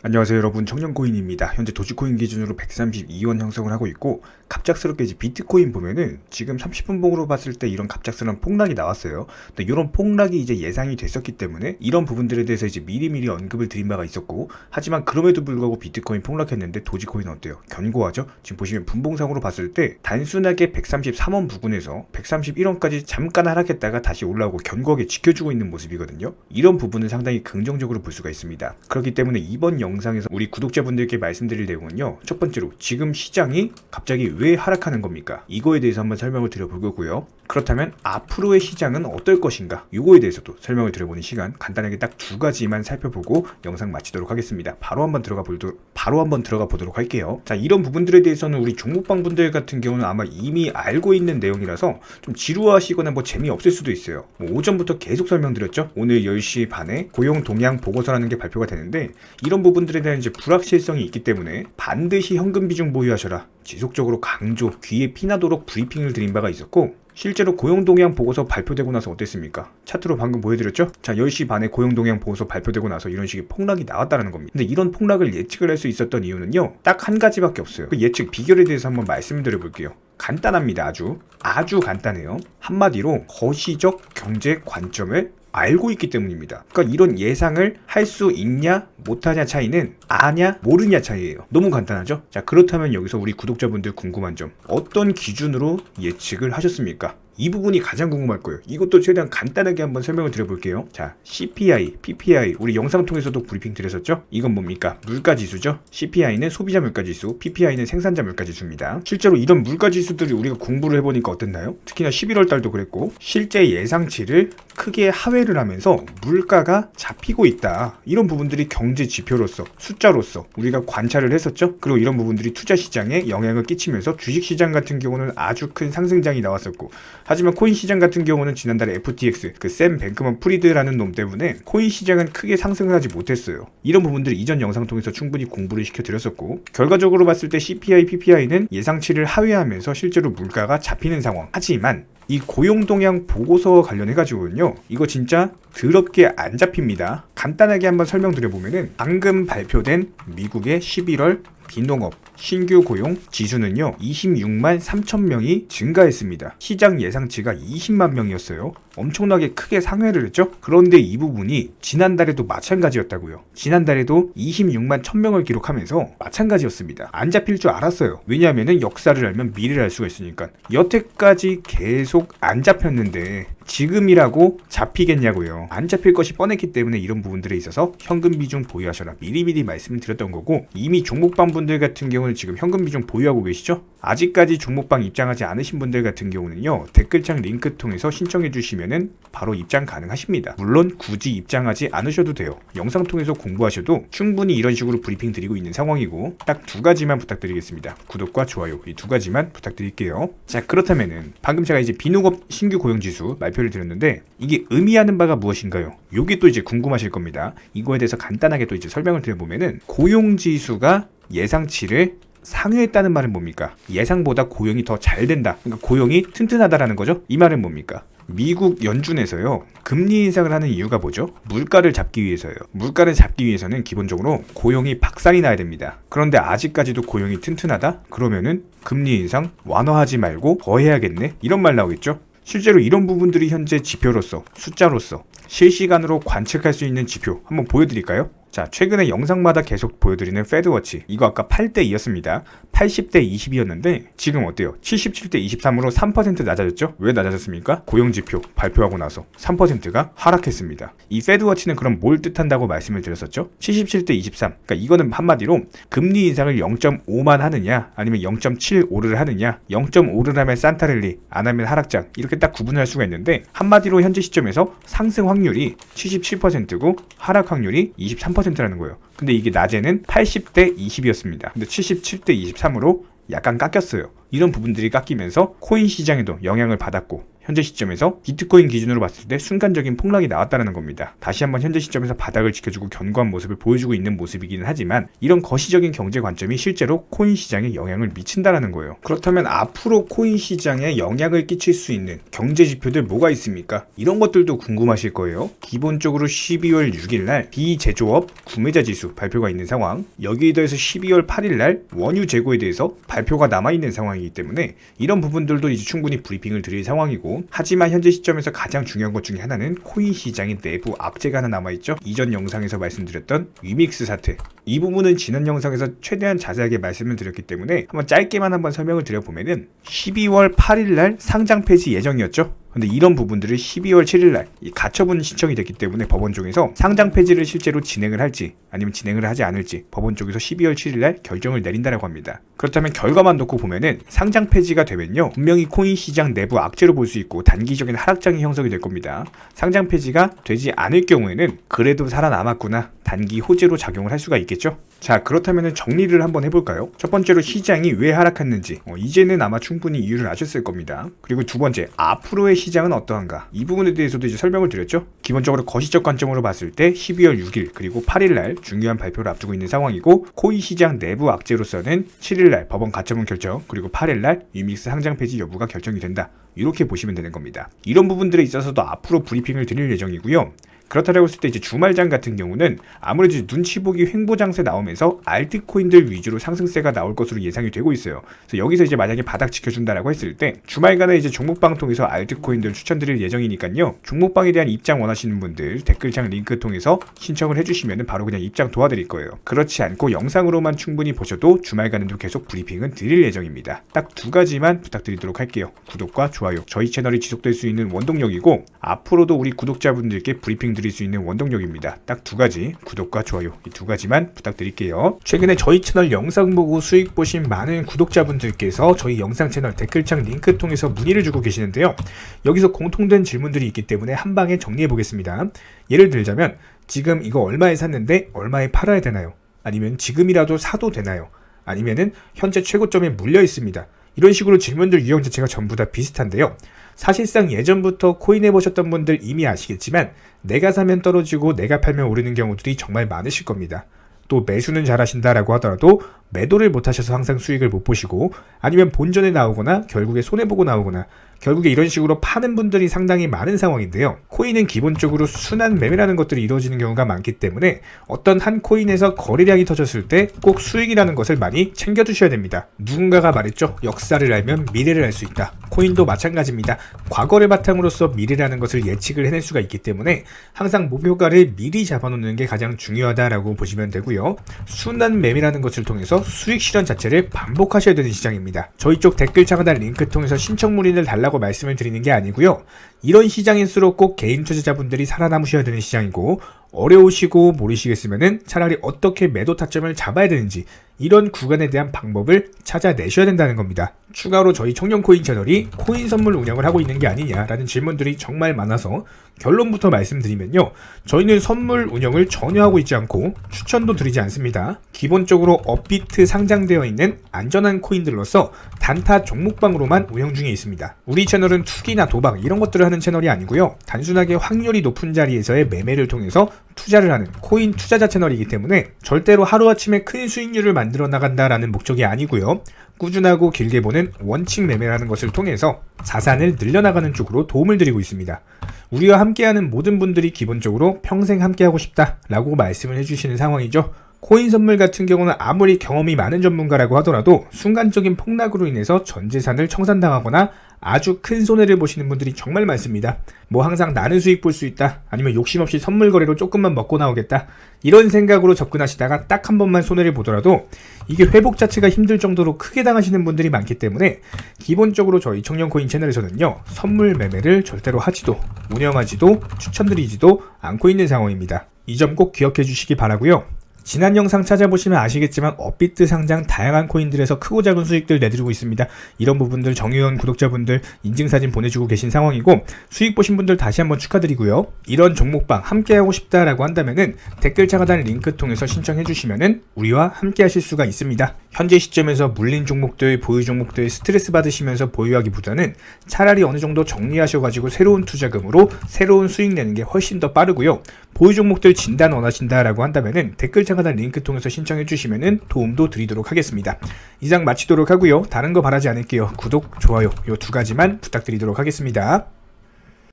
안녕하세요 여러분, 청년코인입니다. 현재 도지코인 기준으로 132원 형성을 하고 있고, 갑작스럽게 이제 비트코인 보면은 지금 30분봉으로 봤을 때 이런 갑작스러운 폭락이 나왔어요. 근데 이런 폭락이 이제 예상이 됐었기 때문에 이런 부분들에 대해서 이제 미리미리 언급을 드린 바가 있었고, 하지만 그럼에도 불구하고 비트코인 폭락했는데 도지코인은 어때요? 견고하죠? 지금 보시면 분봉상으로 봤을 때 단순하게 133원 부근에서 131원까지 잠깐 하락했다가 다시 올라오고 견고하게 지켜주고 있는 모습이거든요. 이런 부분은 상당히 긍정적으로 볼 수가 있습니다. 그렇기 때문에 이번 영상에서 우리 구독자분들께 말씀드릴 내용은요, 첫 번째로 지금 시장이 갑자기 왜 하락하는 겁니까? 이거에 대해서 한번 설명을 드려볼 거고요. 그렇다면 앞으로의 시장은 어떨 것인가? 이거에 대해서도 설명을 드려보는 시간, 간단하게 딱 두 가지만 살펴보고 영상 마치도록 하겠습니다. 바로 한번 들어가 보도록 할게요. 자, 이런 부분들에 대해서는 우리 종목방 분들 같은 경우는 아마 이미 알고 있는 내용이라서 좀 지루하시거나 뭐 재미없을 수도 있어요. 오전부터 계속 설명드렸죠. 오늘 10시 반에 고용 동향 보고서라는 게 발표가 되는데, 이런 부분들에 대한 이제 불확실성이 있기 때문에 반드시 현금 비중 보유하셔라, 지속적으로 강조, 귀에 피나도록 브리핑을 드린 바가 있었고, 실제로 고용동향 보고서 발표되고 나서 어땠습니까? 차트로 방금 보여드렸죠? 자, 10시 반에 고용동향 보고서 발표되고 나서 이런 식의 폭락이 나왔다는 겁니다. 근데 이런 폭락을 예측을 할 수 있었던 이유는요, 딱 한 가지밖에 없어요. 그 예측 비결에 대해서 한번 말씀을 드려볼게요. 간단합니다. 아주 간단해요. 한마디로 거시적 경제 관점을 알고 있기 때문입니다. 그러니까 이런 예상을 할 수 있냐 못하냐 차이는 아냐 모르냐 차이예요. 너무 간단하죠? 자, 그렇다면 여기서 우리 구독자분들 궁금한 점, 어떤 기준으로 예측을 하셨습니까? 이 부분이 가장 궁금할 거예요. 이것도 최대한 간단하게 한번 설명을 드려볼게요. 자, CPI, PPI 우리 영상 통해서도 브리핑 드렸었죠? 이건 뭡니까? 물가지수죠? CPI는 소비자 물가지수, PPI는 생산자 물가지수입니다. 실제로 이런 물가지수들이 우리가 공부를 해보니까 어땠나요? 특히나 11월 달도 그랬고, 실제 예상치를 크게 하회를 하면서 물가가 잡히고 있다, 이런 부분들이 경제 지표로서, 숫자로서 우리가 관찰을 했었죠. 그리고 이런 부분들이 투자 시장에 영향을 끼치면서 주식 시장 같은 경우는 아주 큰 상승장이 나왔었고, 하지만 코인 시장 같은 경우는 지난달에 FTX, 그 샘 뱅크먼 프리드라는 놈 때문에 코인 시장은 크게 상승을 하지 못했어요. 이런 부분들 이전 영상 통해서 충분히 공부를 시켜드렸었고, 결과적으로 봤을 때 CPI, PPI는 예상치를 하회하면서 실제로 물가가 잡히는 상황. 하지만 이 고용동향 보고서 관련해가지고는요, 이거 진짜 더럽게 안 잡힙니다. 간단하게 한번 설명드려보면은, 방금 발표된 미국의 11월 비농업 신규 고용 지수는요, 26만 3천 명이 증가했습니다. 시장 예상치가 20만 명이었어요. 엄청나게 크게 상회를 했죠. 그런데 이 부분이 지난달에도 마찬가지였다고요. 지난달에도 26만 1,000명을 기록하면서 마찬가지였습니다. 안 잡힐 줄 알았어요. 왜냐하면 역사를 알면 미래를 알 수가 있으니까. 여태까지 계속 안 잡혔는데 지금이라고 잡히겠냐고요. 안 잡힐 것이 뻔했기 때문에 이런 부분들에 있어서 현금 비중 보유하셔라, 미리미리 말씀을 드렸던 거고, 이미 종목방 분들 같은 경우는 지금 현금 비중 보유하고 계시죠? 아직까지 종목방 입장하지 않으신 분들 같은 경우는요, 댓글창 링크 통해서 신청해 주시면은 바로 입장 가능하십니다. 물론 굳이 입장하지 않으셔도 돼요. 영상 통해서 공부하셔도 충분히 이런 식으로 브리핑 드리고 있는 상황이고, 딱 두 가지만 부탁드리겠습니다. 구독과 좋아요, 이 두 가지만 부탁드릴게요. 자, 그렇다면은 방금 제가 이제 비농업 신규 고용지수 발표를 드렸는데, 이게 의미하는 바가 무엇인가요? 요게 또 이제 궁금하실 겁니다. 이거에 대해서 간단하게 또 이제 설명을 드려보면은, 고용지수가 예상치를 상회했다는 말은 뭡니까? 예상보다 고용이 더 잘 된다, 그러니까 고용이 튼튼하다라는 거죠. 이 말은 뭡니까? 미국 연준에서요, 금리 인상을 하는 이유가 뭐죠? 물가를 잡기 위해서예요. 물가를 잡기 위해서는 기본적으로 고용이 박살이 나야 됩니다. 그런데 아직까지도 고용이 튼튼하다? 그러면은 금리 인상 완화하지 말고 더 해야겠네? 이런 말 나오겠죠? 실제로 이런 부분들이 현재 지표로서, 숫자로서 실시간으로 관측할 수 있는 지표 한번 보여드릴까요? 자, 최근에 영상마다 계속 보여드리는 페드워치, 이거 아까 8대2였습니다. 80대 20이었는데 지금 어때요? 77대 23으로 3% 낮아졌죠? 왜 낮아졌습니까? 고용지표 발표하고 나서 3%가 하락했습니다. 이 페드워치는 그럼 뭘 뜻한다고 말씀을 드렸었죠? 77대 23, 그러니까 이거는 한마디로 금리 인상을 0.5만 하느냐, 아니면 0.75를 하느냐, 0.5를 하면 산타랠리, 안 하면 하락장, 이렇게 딱 구분할 수가 있는데, 한마디로 현재 시점에서 상승 확률이 77%고 하락 확률이 23%라는 거예요. 근데 이게 낮에는 80대 20이었습니다. 근데 77대 23으로 약간 깎였어요. 이런 부분들이 깎이면서 코인 시장에도 영향을 받았고, 현재 시점에서 비트코인 기준으로 봤을 때 순간적인 폭락이 나왔다는 겁니다. 다시 한번 현재 시점에서 바닥을 지켜주고 견고한 모습을 보여주고 있는 모습이기는 하지만 이런 거시적인 경제 관점이 실제로 코인 시장에 영향을 미친다라는 거예요. 그렇다면 앞으로 코인 시장에 영향을 끼칠 수 있는 경제 지표들 뭐가 있습니까? 이런 것들도 궁금하실 거예요. 기본적으로 12월 6일 날 비제조업 구매자 지수 발표가 있는 상황, 여기에 더해서 12월 8일 날 원유 재고에 대해서 발표가 남아있는 상황이기 때문에 이런 부분들도 이제 충분히 브리핑을 드릴 상황이고, 하지만 현재 시점에서 가장 중요한 것 중에 하나는 코인 시장의 내부 악재가 하나 남아있죠. 이전 영상에서 말씀드렸던 위믹스 사태, 이 부분은 지난 영상에서 최대한 자세하게 말씀을 드렸기 때문에 한번 짧게만 한번 설명을 드려보면은 12월 8일 날 상장 폐지 예정이었죠. 근데 이런 부분들을 12월 7일 날 가처분 신청이 됐기 때문에 법원 쪽에서 상장 폐지를 실제로 진행을 할지 아니면 진행을 하지 않을지 법원 쪽에서 12월 7일 날 결정을 내린다라고 합니다. 그렇다면 결과만 놓고 보면은 상장 폐지가 되면요, 분명히 코인 시장 내부 악재로 볼 수 있고 단기적인 하락장이 형성이 될 겁니다. 상장 폐지가 되지 않을 경우에는 그래도 살아남았구나, 단기 호재로 작용을 할 수가 있겠죠. 자, 그렇다면 정리를 한번 해볼까요? 첫 번째로 시장이 왜 하락했는지 이제는 아마 충분히 이유를 아셨을 겁니다. 그리고 두 번째, 앞으로의 시장은 어떠한가, 이 부분에 대해서도 이제 설명을 드렸죠. 기본적으로 거시적 관점으로 봤을 때 12월 6일 그리고 8일 날 중요한 발표를 앞두고 있는 상황이고, 코인 시장 내부 악재로서는 7일 날 법원 가처분 결정, 그리고 8일 날 위믹스 상장 폐지 여부가 결정이 된다, 이렇게 보시면 되는 겁니다. 이런 부분들에 있어서도 앞으로 브리핑을 드릴 예정이고요. 그렇다고 했을 때 이제 주말장 같은 경우는 아무래도 눈치 보기 횡보 장세 나오면서 알트코인들 위주로 상승세가 나올 것으로 예상이 되고 있어요. 그래서 여기서 이제 만약에 바닥 지켜준다라고 했을 때 주말간에 이제 종목방 통해서 알트코인들 추천드릴 예정이니까요. 종목방에 대한 입장 원하시는 분들 댓글창 링크 통해서 신청을 해주시면 바로 그냥 입장 도와드릴 거예요. 그렇지 않고 영상으로만 충분히 보셔도 주말간에도 계속 브리핑은 드릴 예정입니다. 딱 두 가지만 부탁드리도록 할게요. 구독과 좋아요, 저희 채널이 지속될 수 있는 원동력이고 앞으로도 우리 구독자분들께 브리핑 드릴 수 있는 원동력입니다. 딱 두 가지, 구독과 좋아요, 이 두 가지만 부탁드릴게요. 최근에 저희 채널 영상 보고 수익 보신 많은 구독자분들께서 저희 영상 채널 댓글창 링크 통해서 문의를 주고 계시는데요. 여기서 공통된 질문들이 있기 때문에 한 방에 정리해 보겠습니다. 예를 들자면 지금 이거 얼마에 샀는데 얼마에 팔아야 되나요? 아니면 지금이라도 사도 되나요? 아니면은 현재 최고점에 물려 있습니다. 이런 식으로 질문들 유형 자체가 전부 다 비슷한데요. 사실상 예전부터 코인 해보셨던 분들 이미 아시겠지만 내가 사면 떨어지고 내가 팔면 오르는 경우들이 정말 많으실 겁니다. 또 매수는 잘하신다라고 하더라도 매도를 못하셔서 항상 수익을 못 보시고, 아니면 본전에 나오거나 결국에 손해보고 나오거나 결국에 이런 식으로 파는 분들이 상당히 많은 상황인데요. 코인은 기본적으로 순환 매매라는 것들이 이루어지는 경우가 많기 때문에 어떤 한 코인에서 거래량이 터졌을 때 꼭 수익이라는 것을 많이 챙겨두셔야 됩니다. 누군가가 말했죠. 역사를 알면 미래를 알 수 있다. 코인도 마찬가지입니다. 과거를 바탕으로서 미래라는 것을 예측을 해낼 수가 있기 때문에 항상 목표가를 미리 잡아놓는 게 가장 중요하다라고 보시면 되고요. 순환 매매라는 것을 통해서 수익 실현 자체를 반복하셔야 되는 시장입니다. 저희 쪽 댓글창 하단 링크 통해서 신청 문의를 달라고 말씀을 드리는 게 아니고요. 이런 시장일수록 꼭 개인 투자자분들이 살아남으셔야 되는 시장이고, 어려우시고 모르시겠으면은 차라리 어떻게 매도 타점을 잡아야 되는지 이런 구간에 대한 방법을 찾아내셔야 된다는 겁니다. 추가로 저희 청년코인 채널이 코인 선물 운영을 하고 있는 게 아니냐라는 질문들이 정말 많아서 결론부터 말씀드리면요. 저희는 선물 운영을 전혀 하고 있지 않고 추천도 드리지 않습니다. 기본적으로 업비트 상장되어 있는 안전한 코인들로서 단타 종목방으로만 운영 중에 있습니다. 우리 채널은 투기나 도박 이런 것들을 하는 채널이 아니고요. 단순하게 확률이 높은 자리에서의 매매를 통해서 투자를 하는 코인 투자자 채널이기 때문에 절대로 하루아침에 큰 수익률을 만들어 나간다라는 목적이 아니고요. 꾸준하고 길게 보는 원칙 매매라는 것을 통해서 자산을 늘려나가는 쪽으로 도움을 드리고 있습니다. 우리와 함께하는 모든 분들이 기본적으로 평생 함께하고 싶다라고 말씀을 해주시는 상황이죠. 코인 선물 같은 경우는 아무리 경험이 많은 전문가라고 하더라도 순간적인 폭락으로 인해서 전 재산을 청산당하거나 아주 큰 손해를 보시는 분들이 정말 많습니다. 뭐 항상 나는 수익 볼 수 있다, 아니면 욕심 없이 선물 거래로 조금만 먹고 나오겠다, 이런 생각으로 접근하시다가 딱 한 번만 손해를 보더라도 이게 회복 자체가 힘들 정도로 크게 당하시는 분들이 많기 때문에 기본적으로 저희 청년코인 채널에서는요, 선물 매매를 절대로 하지도 운영하지도 추천드리지도 않고 있는 상황입니다. 이 점 꼭 기억해 주시기 바라고요. 지난 영상 찾아보시면 아시겠지만 업비트 상장 다양한 코인들에서 크고 작은 수익들 내드리고 있습니다. 이런 부분들 정의원 구독자분들 인증사진 보내주고 계신 상황이고, 수익 보신 분들 다시 한번 축하드리고요. 이런 종목방 함께하고 싶다라고 한다면은 댓글 차가단 링크 통해서 신청해 주시면은 우리와 함께 하실 수가 있습니다. 현재 시점에서 물린 종목들, 보유 종목들 스트레스 받으시면서 보유하기보다는 차라리 어느 정도 정리하셔가지고 새로운 투자금으로 새로운 수익 내는 게 훨씬 더 빠르고요. 보유 종목들 진단 원하신다라고 한다면은 댓글 차가단 링크 통해서 신청해 주시면은 도움도 드리도록 하겠습니다. 이상 마치도록 하고요. 다른 거 바라지 않을게요. 구독, 좋아요 요 두 가지만 부탁드리도록 하겠습니다.